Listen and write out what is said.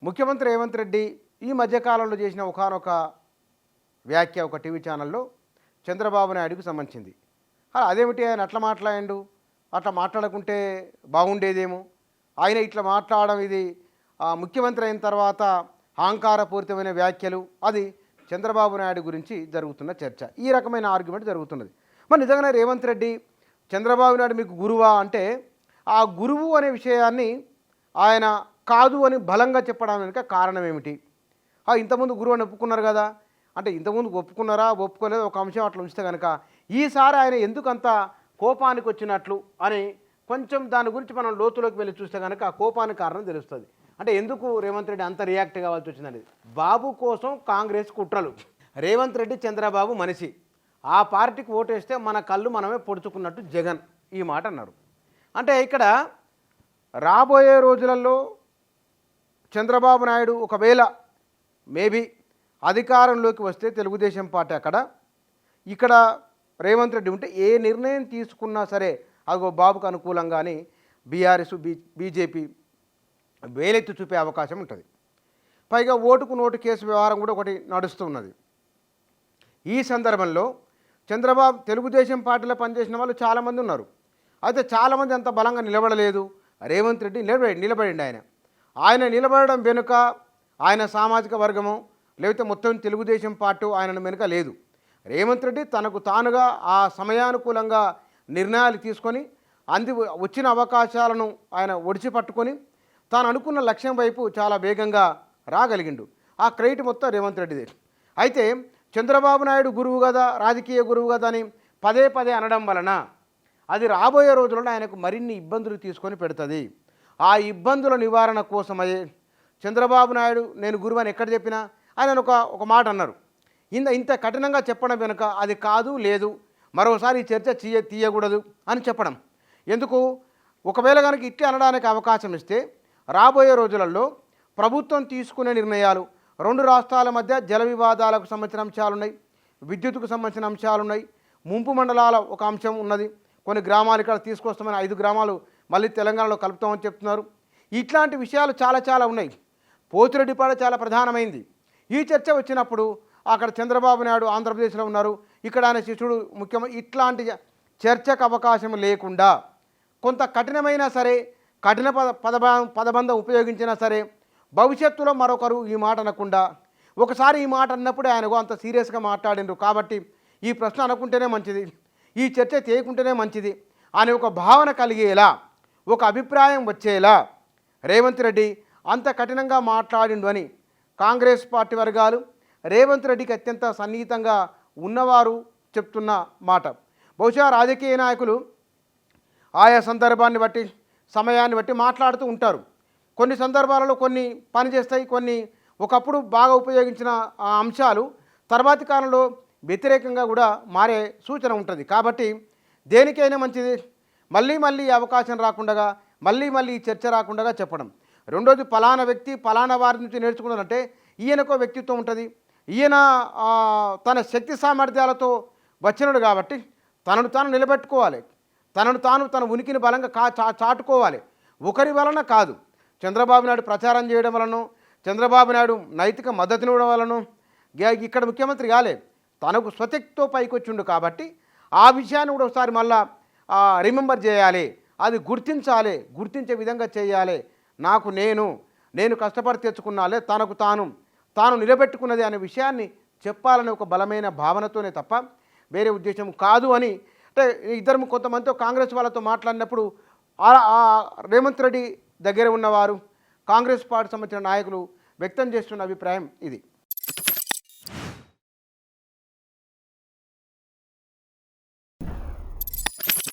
ముఖ్యమంత్రి రేవంత్ రెడ్డి ఈ మధ్యకాలంలో చేసిన ఒకానొక వ్యాఖ్య ఒక టీవీ ఛానల్లో చంద్రబాబు నాయుడుకు సంబంధించింది. అదేమిటి ఆయన అట్లా మాట్లాడిండు, అట్లా మాట్లాడకుంటే బాగుండేదేమో, ఆయన ఇట్లా మాట్లాడడం ఇది ముఖ్యమంత్రి అయిన తర్వాత అహంకారపూరితమైన వ్యాఖ్యలు, అది చంద్రబాబు నాయుడు గురించి జరుగుతున్న చర్చ. ఈ రకమైన ఆర్గ్యుమెంట్ జరుగుతున్నది. మరి నిజంగానే రేవంత్ రెడ్డి చంద్రబాబు నాయుడు మీకు గురువా అంటే, ఆ గురువు అనే విషయాన్ని ఆయన కాదు అని బలంగా చెప్పడం వెనుక కారణం ఏమిటి? ఇంతకుముందు గురువు అని ఒప్పుకున్నారు కదా, అంటే ఇంతకుముందు ఒప్పుకున్నారా ఒప్పుకోలేదు ఒక అంశం అట్లా ఉంచితే కనుక ఈసారి ఆయన ఎందుకంత కోపానికి వచ్చినట్లు అని కొంచెం దాని గురించి మనం లోతులోకి వెళ్ళి చూస్తే కనుక ఆ కోపానికి కారణం తెలుస్తుంది. అంటే ఎందుకు రేవంత్ రెడ్డి అంత రియాక్ట్ కావాల్సి వచ్చిందండి? బాబు కోసం కాంగ్రెస్ కుట్రలు. రేవంత్ రెడ్డి చంద్రబాబు మనిషి, ఆ పార్టీకి ఓటేస్తే మన కళ్ళు మనమే పొడుచుకున్నట్టు జగన్ ఈ మాట అన్నారు. అంటే ఇక్కడ రాబోయే రోజులలో చంద్రబాబు నాయుడు ఒకవేళ మేబీ అధికారంలోకి వస్తే తెలుగుదేశం పార్టీ ఇక్కడ రేవంత్ రెడ్డి ఉంటే ఏ నిర్ణయం తీసుకున్నా సరే అదిగో బాబుకు అనుకూలంగానే బీఆర్ఎస్ బీజేపీ వేలెత్తి చూపే అవకాశం ఉంటుంది. పైగా ఓటుకు నోటు కేసు వ్యవహారం కూడా ఒకటి నడుస్తున్నది. ఈ సందర్భంలో చంద్రబాబు తెలుగుదేశం పార్టీలో పనిచేసిన వాళ్ళు చాలామంది ఉన్నారు. అయితే చాలామంది అంత బలంగా నిలబడలేదు. రేవంత్ రెడ్డి నిలబడిండు. ఆయన నిలబడడం వెనుక ఆయన సామాజిక వర్గము లేకపోతే మొత్తం తెలుగుదేశం పార్టీ ఆయన వెనుక లేదు. రేవంత్ రెడ్డి తనకు తానుగా ఆ సమయానుకూలంగా నిర్ణయాలు తీసుకొని వచ్చిన అవకాశాలను ఆయన ఒడిచి పట్టుకొని తాను అనుకున్న లక్ష్యం వైపు చాలా వేగంగా రాగలిగిండు. ఆ క్రెడిట్ మొత్తం రేవంత్ రెడ్డిదే. అయితే చంద్రబాబు నాయుడు గురువు కదా, రాజకీయ గురువు కదా అని పదే పదే అనడం వలన అది రాబోయే రోజుల్లో ఆయనకు మరిన్ని ఇబ్బందులు తీసుకొని పెడుతుంది. ఆ ఇబ్బందుల నివారణ కోసమయ్యే చంద్రబాబు నాయుడు నేను గురువు అని ఎక్కడ చెప్పినా ఆయన ఒక మాట అన్నారు. ఇంత కఠినంగా చెప్పడం వెనుక అది కాదు లేదు, మరోసారి ఈ చర్చ తీయకూడదు అని చెప్పడం ఎందుకు? ఒకవేళ కనుక ఇట్లా అనడానికి అవకాశం ఇస్తే రాబోయే రోజులలో ప్రభుత్వం తీసుకునే నిర్ణయాలు, రెండు రాష్ట్రాల మధ్య జల వివాదాలకు సంబంధించిన అంశాలున్నాయి, విద్యుత్తుకు సంబంధించిన అంశాలున్నాయి, ముంపు మండలాల ఒక అంశం ఉన్నది, కొన్ని గ్రామాలు ఇక్కడ తీసుకొస్తామని 5 గ్రామాలు మళ్ళీ తెలంగాణలో కలుపుతామని చెప్తున్నారు. ఇట్లాంటి విషయాలు చాలా ఉన్నాయి. పోతిరెడ్డిపాడ చాలా ప్రధానమైంది. ఈ చర్చ వచ్చినప్పుడు అక్కడ చంద్రబాబు నాయుడు ఆంధ్రప్రదేశ్లో ఉన్నారు, ఇక్కడ ఆయన శిష్యుడు ముఖ్యమంత్రి, ఇట్లాంటి చర్చకు అవకాశం లేకుండా కొంత కఠినమైనా సరే, కఠిన పదబంధం ఉపయోగించినా సరే భవిష్యత్తులో మరొకరు ఈ మాట అనకుండా, ఒకసారి ఈ మాట అన్నప్పుడే ఆయనకు అంత సీరియస్గా మాట్లాడినారు కాబట్టి ఈ ప్రశ్న అనుకుంటేనే మంచిది, ఈ చర్చ చేయకుంటేనే మంచిది అనే ఒక భావన కలిగేలా, ఒక అభిప్రాయం వచ్చేలా రేవంత్ రెడ్డి అంత కఠినంగా మాట్లాడిండు అని కాంగ్రెస్ పార్టీ వర్గాలు రేవంత్ రెడ్డికి అత్యంత సన్నిహితంగా ఉన్నవారు చెప్తున్న మాట. బహుశా రాజకీయ నాయకులు ఆయా సందర్భాన్ని బట్టి సమయాన్ని బట్టి మాట్లాడుతూ ఉంటారు. కొన్ని సందర్భాలలో కొన్ని పనిచేస్తాయి, కొన్ని ఒకప్పుడు బాగా ఉపయోగించిన అంశాలు తర్వాతి కాలంలో వ్యతిరేకంగా కూడా మారే సూచన ఉంటుంది. కాబట్టి దేనికైనా మంచిది మళ్ళీ అవకాశం రాకుండా, మళ్ళీ చర్చ రాకుండా చెప్పడం. రెండోది పలానా వ్యక్తి పలానా వారి నుంచి నేర్చుకున్నారంటే ఈయనకో వ్యక్తిత్వం ఉంటుంది, ఈయన తన శక్తి సామర్థ్యాలతో వచ్చినాడు కాబట్టి తనను తాను నిలబెట్టుకోవాలి, తన ఉనికిని బలంగా చాటుకోవాలి. ఒకరి వలన కాదు, చంద్రబాబు నాయుడు ప్రచారం చేయడం వలన, చంద్రబాబు నాయుడు నైతిక మద్దతునివ్వడం వలన ఇక్కడ ముఖ్యమంత్రి కాలే, తనకు స్వశక్తితో పైకొచ్చిండు కాబట్టి ఆ విషయాన్ని కూడా ఒకసారి మళ్ళా రిమెంబర్ చేయాలి, అది గుర్తించే విధంగా చేయాలి. నాకు నేను కష్టపడి తెచ్చుకున్నాలే, తనకు తాను నిలబెట్టుకున్నది అనే విషయాన్ని చెప్పాలనే ఒక బలమైన భావనతోనే తప్ప వేరే ఉద్దేశం కాదు అని. అంటే ఇద్దరు కొంతమందితో కాంగ్రెస్ వాళ్ళతో మాట్లాడినప్పుడు రేవంత్ రెడ్డి దగ్గర ఉన్నవారు కాంగ్రెస్ పార్టీ సంబంధించిన నాయకులు వ్యక్తం చేస్తున్న అభిప్రాయం ఇది.